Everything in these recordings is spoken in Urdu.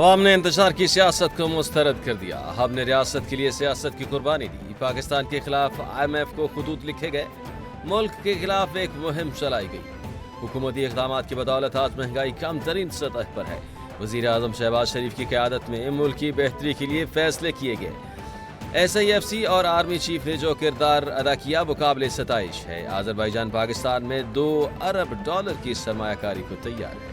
عوام نے انتشار کی سیاست کو مسترد کر دیا. ہم نے ریاست کے لیے سیاست کی قربانی دی. پاکستان کے خلاف IMF کو خطوط لکھے گئے. ملک کے خلاف ایک مہم چلائی گئی. حکومتی اقدامات کی بدولت آج مہنگائی کم ترین سطح پر ہے. وزیر اعظم شہباز شریف کی قیادت میں ملک کی بہتری کے لیے فیصلے کیے گئے. SIFC اور آرمی چیف نے جو کردار ادا کیا وہ قابل ستائش ہے. آذربائیجان پاکستان میں $2 ارب کی سرمایہ کاری کو تیار ہے.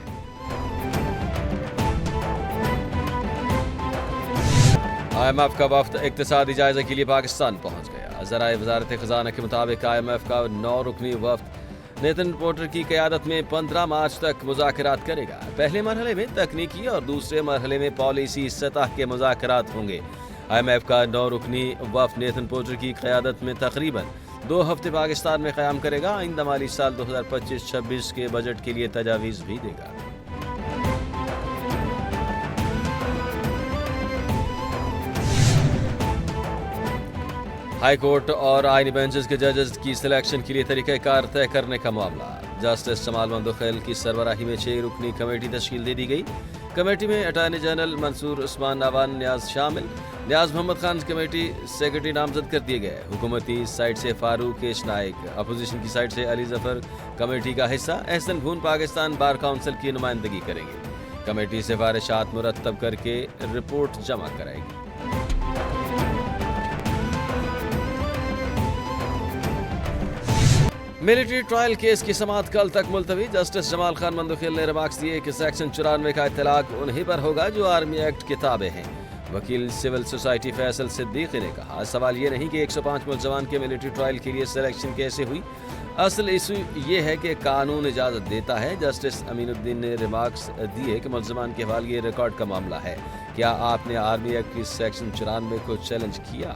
IMF کا وفد اقتصادی جائزے کے لیے پاکستان پہنچ گیا. ذرائع وزارت خزانہ کے مطابق IMF کا 9 رکنی وفد نیتن پورٹر کی قیادت میں 15 مارچ تک مذاکرات کرے گا. پہلے مرحلے میں تکنیکی اور دوسرے مرحلے میں پالیسی سطح کے مذاکرات ہوں گے. IMF کا 9 رکنی وفد نیتن پورٹر کی قیادت میں تقریباً 2 ہفتے پاکستان میں قیام کرے گا. آئندہ مالی سال 2025-26 کے بجٹ کے لیے تجاویز بھی دے گا. ہائی کورٹ اور آئینی بینچز کے ججز کی سلیکشن کے لیے طریقہ کار طے کرنے کا معاملہ. جسٹس جمال مندوخیل کی سربراہی میں 6 رکنی کمیٹی تشکیل دے دی گئی. کمیٹی میں اٹارنی جنرل منصور عثمان ناوان نیاز شامل. نیاز محمد خان کمیٹی سیکرٹری نامزد کر دیے گئے. حکومتی سائٹ سے فاروق کیش نائک، اپوزیشن کی سائٹ سے علی ظفر کمیٹی کا حصہ. احسن بھون پاکستان بار کونسل کی نمائندگی کریں گے. کمیٹی سفارشات مرتب کر کے رپورٹ جمع کرائے گی. ملٹری ٹرائل کیس کی سماعت کل تک ملتوی. جسٹس جمال خان مندوخیل نے ریمارکس دیے کہ سیکشن 94 کا اطلاق انہی پر ہوگا جو آرمی ایکٹ کے تابع ہیں. وکیل سول سوسائٹی فیصل صدیقی نے کہا سوال یہ نہیں کہ 105 ملزمان کے ملٹری ٹرائل کے لیے سلیکشن کیسے ہوئی، اصل ایشو یہ ہے کہ قانون اجازت دیتا ہے. جسٹس امین الدین نے ریمارکس دیے کہ ملزمان کے حوالے یہ ریکارڈ کا معاملہ ہے. کیا آپ نے آرمی ایکٹ کی سیکشن 94 کو چیلنج کیا؟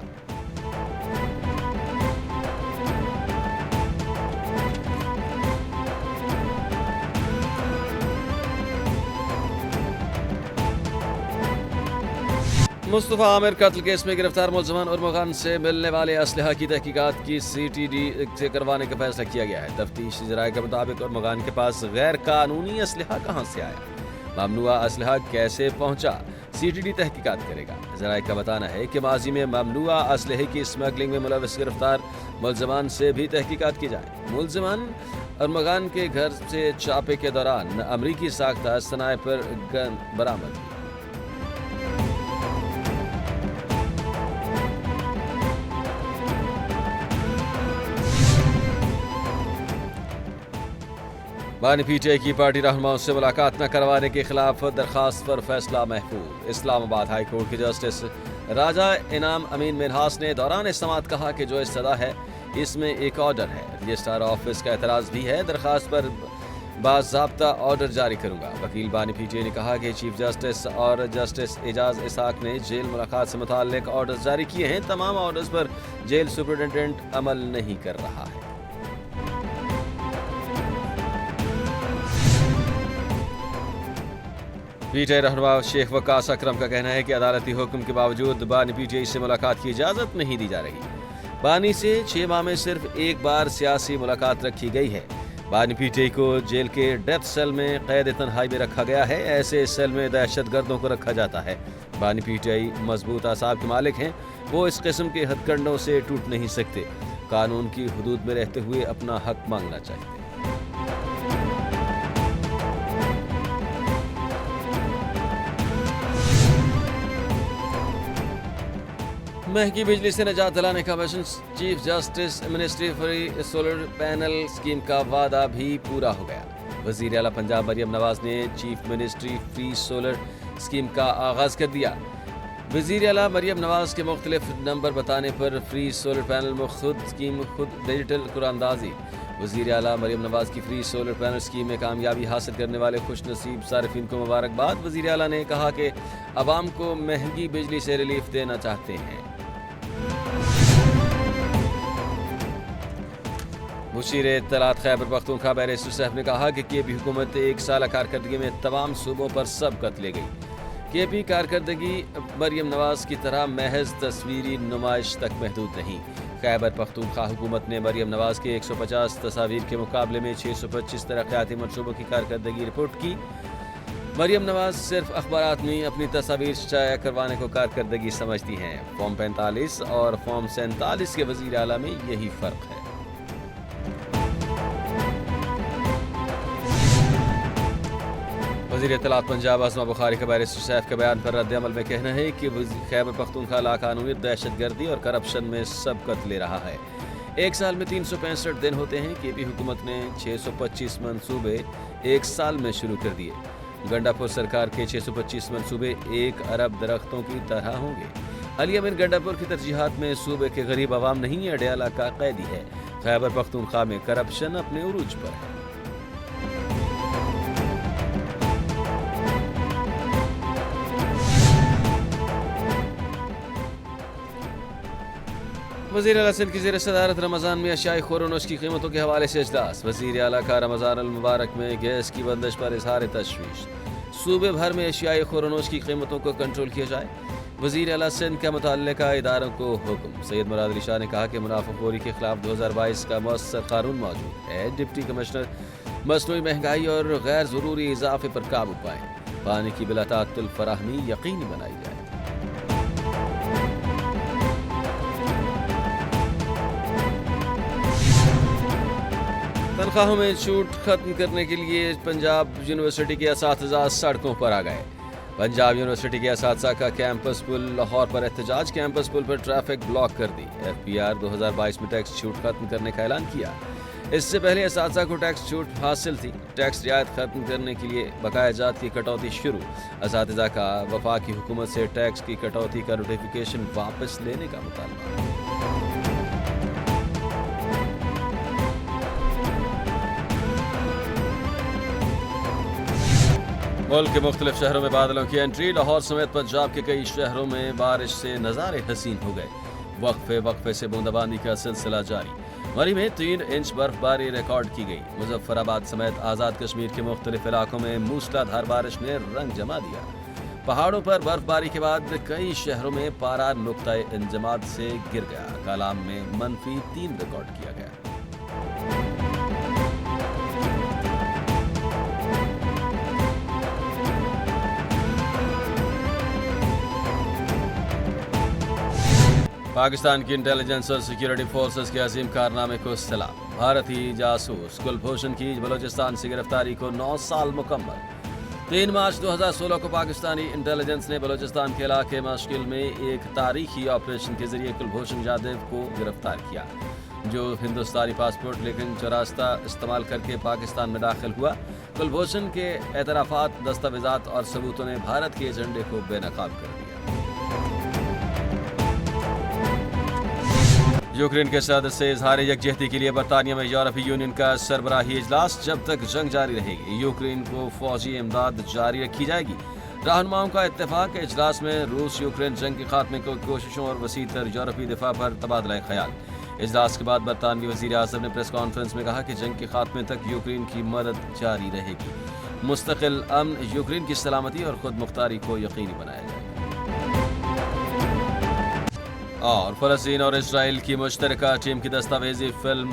مصطفیٰ عامر قتل کیس میں گرفتار ملزمان ارمغان خان سے ملنے والے اسلحہ کی تحقیقات کی CTD سے کروانے کا فیصلہ کیا گیا ہے. تفتیشی ذرائع کے مطابق ارمغان خان کے پاس غیر قانونی اسلحہ کہاں سے آیا، ممنوعہ اسلحہ کیسے پہنچا، CTD تحقیقات کرے گا. ذرائع کا بتانا ہے کہ ماضی میں ممنوعہ اسلحے کی اسمگلنگ میں ملوث گرفتار ملزمان سے بھی تحقیقات کی جائے. ملزمان ارمغان خان کے گھر سے چھاپے کے دوران امریکی ساختہ سنائپر گن برآمد. بانی PTI کی پارٹی رہنماؤں سے ملاقات نہ کروانے کے خلاف درخواست پر فیصلہ محفوظ. اسلام آباد ہائی کورٹ کے جسٹس راجہ انعام امین منہاس نے دوران سماعت کہا کہ جو استدعا ہے اس میں ایک آرڈر ہے. رجسٹرار آفس کا اعتراض بھی ہے. درخواست پر باضابطہ آرڈر جاری کروں گا. وکیل بانی PTI نے کہا کہ چیف جسٹس اور جسٹس اعجاز اسحاق نے جیل ملاقات سے متعلق آرڈر جاری کیے ہیں. تمام آرڈرز پر جیل سپرنٹینڈنٹ عمل نہیں کر رہا ہے. PTI رہنما شیخ وقاص اکرم کا کہنا ہے کہ عدالتی حکم کے باوجود بانی PTI سے ملاقات کی اجازت نہیں دی جا رہی. بانی سے 6 ماہ میں صرف ایک بار سیاسی ملاقات رکھی گئی ہے. بانی PTI کو جیل کے ڈیتھ سیل میں قید تنہائی میں رکھا گیا ہے. ایسے سیل میں دہشت گردوں کو رکھا جاتا ہے. بانی PTI مضبوط اعصاب کے مالک ہیں. وہ اس قسم کے ہتھ کنڈوں سے ٹوٹ نہیں سکتے. قانون کی حدود میں رہتے ہوئے اپنا حق مانگنا چاہتے ہیں. مہنگی بجلی سے نجات دلانے کا mission. Chief justice ministry free solar panel scheme کا وعدہ بھی پورا ہو گیا. وزیر اعلیٰ پنجاب مریم نواز نے chief ministry free solar scheme کا آغاز کر دیا. وزیر اعلیٰ مریم نواز کے مختلف نمبر بتانے پر فری سولر پینل میں خود اسکیم خود ڈیجیٹل قراردادی. وزیر اعلیٰ مریم نواز کی فری سولر پینل اسکیم میں کامیابی حاصل کرنے والے خوش نصیب صارفین کو مبارکباد. وزیر اعلیٰ نے کہا کہ عوام کو مہنگی بجلی سے ریلیف دینا چاہتے ہیں. مشیر اطلاعات خیبر پختونخوا بیرسٹر صاحب نے کہا کہ KP حکومت 1 سالہ کارکردگی میں تمام صوبوں پر سبقت لے گئی. KP کارکردگی مریم نواز کی طرح محض تصویری نمائش تک محدود نہیں. خیبر پختونخوا حکومت نے مریم نواز کے 150 تصاویر کے مقابلے میں 625 ترقیاتی منصوبوں کی کارکردگی رپورٹ کی. مریم نواز صرف اخبارات میں اپنی تصاویر شائع کروانے کو کارکردگی سمجھتی ہیں۔ فارم 45 اور فارم 47 کے وزیر اعلیٰ میں یہی فرق ہے۔ وزیر اطلاعات پنجاب عظمہ بخاری کا بیرسٹر سیف کے بیان پر رد عمل میں کہنا ہے کہ خیبر پختونخوا لاقانونیت، دہشت گردی اور کرپشن میں سبقت لے رہا ہے۔ ایک سال میں 365 دن ہوتے ہیں کہ بھی حکومت نے 625 منصوبے ایک سال میں شروع کر دیے۔ گنڈا پور سرکار کے 625 منصوبے 1 ارب درختوں کی طرح ہوں گے۔ علی امین گنڈا پور کی ترجیحات میں صوبے کے غریب عوام نہیں، اڈیالہ کا قیدی ہے۔ خیبر پختونخوا میں کرپشن اپنے عروج پر ہے۔ وزیر اعلیٰ سندھ کی زیر صدارت رمضان میں اشیاء خور و نوش کی قیمتوں کے حوالے سے اجلاس۔ وزیر اعلیٰ کا رمضان المبارک میں گیس کی بندش پر اظہار تشویش۔ صوبے بھر میں اشیاء خور و نوش کی قیمتوں کو کنٹرول کیا جائے۔ وزیر اعلیٰ سندھ کا متعلقہ اداروں کو حکم۔ سید مراد علی شاہ نے کہا کہ منافع خوری کے خلاف 2022 کا مؤثر قانون موجود ہے۔ ڈپٹی کمشنر مصنوعی مہنگائی اور غیر ضروری اضافے پر قابو پائیں۔ پانی کی بلا تعطل فراہمی یقینی بنائی جائے۔ تنخواہوں میں چھوٹ ختم کرنے کے لیے پنجاب یونیورسٹی کے اساتذہ سڑکوں پر آ گئے۔ پنجاب یونیورسٹی کے اساتذہ کا کیمپس پل لاہور پر احتجاج۔ کیمپس پل پر ٹریفک بلاک کر دی۔ FPR 2022 میں ٹیکس چھوٹ ختم کرنے کا اعلان کیا۔ اس سے پہلے اساتذہ کو ٹیکس چھوٹ حاصل تھی۔ ٹیکس رعایت ختم کرنے کے لیے بقایا جات کی کٹوتی شروع۔ اساتذہ کا وفاقی حکومت سے ٹیکس کی کٹوتی کا نوٹیفیکیشن واپس لینے کا مطالبہ۔ ملک کے مختلف شہروں میں بادلوں کی انٹری۔ لاہور سمیت پنجاب کے کئی شہروں میں بارش سے نظارے حسین ہو گئے۔ وقفے سے بوندا باندی کا سلسلہ جاری۔ مری میں 3 انچ برف باری ریکارڈ کی گئی۔ مظفر آباد سمیت آزاد کشمیر کے مختلف علاقوں میں موسلا دھار بارش نے رنگ جما دیا۔ پہاڑوں پر برف باری کے بعد کئی شہروں میں پارا نقطۂ انجماد سے گر گیا۔ کالام میں -3 ریکارڈ کیا گیا۔ پاکستان کی انٹیلیجنس اور سیکیورٹی فورسز کے عظیم کارنامے کو سلام۔ بھارتی جاسوس کلبھوشن کی بلوچستان سے گرفتاری کو 9 سال مکمل۔ 3 مارچ 2016 کو پاکستانی انٹیلیجنس نے بلوچستان کے علاقے مشکل میں ایک تاریخی آپریشن کے ذریعے کلبھوشن یادو کو گرفتار کیا، جو ہندوستانی پاسپورٹ لیکن چوراستہ استعمال کر کے پاکستان میں داخل ہوا۔ کلبھوشن کے اعترافات، دستاویزات اور ثبوتوں نے بھارت کے ایجنڈے کو بے نقاب کر دیا۔ یوکرین کے صدر سے اظہار یکجہتی کے لیے برطانیہ میں یورپی یونین کا سربراہی اجلاس۔ جب تک جنگ جاری رہے گی یوکرین کو فوجی امداد جاری رکھی جائے گی۔ رہنماؤں کا اتفاق۔ اجلاس میں روس یوکرین جنگ کے خاتمے کی کوششوں اور وسیع تر یورپی دفاع پر تبادلہ خیال۔ اجلاس کے بعد برطانوی وزیر اعظم نے پریس کانفرنس میں کہا کہ جنگ کے خاتمے تک یوکرین کی مدد جاری رہے گی۔ مستقل امن، یوکرین کی سلامتی اور خود مختاری کو یقینی بنایا جائے گا۔ اور فلسطین اور اسرائیل کی مشترکہ ٹیم کی دستاویزی فلم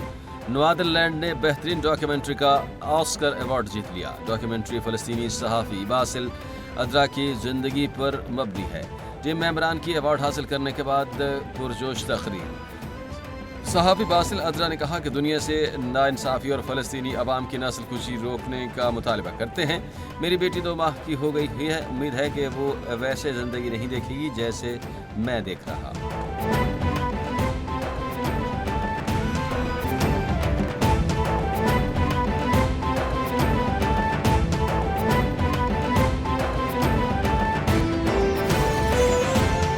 نوادرلینڈ نے بہترین ڈاکیومنٹری کا آسکر ایوارڈ جیت لیا۔ ڈاکیومنٹری فلسطینی صحافی باسل ادرا کی زندگی پر مبنی ہے۔ ٹیم ممبران کی ایوارڈ حاصل کرنے کے بعد پرجوش تقریر۔ صحافی باسل ادرا نے کہا کہ دنیا سے ناانصافی اور فلسطینی عوام کی نسل کشی روکنے کا مطالبہ کرتے ہیں۔ میری بیٹی 2 ماہ کی ہو گئی ہے۔ امید ہے کہ وہ ویسے زندگی نہیں دیکھے گی جیسے میں دیکھ رہا ہوں۔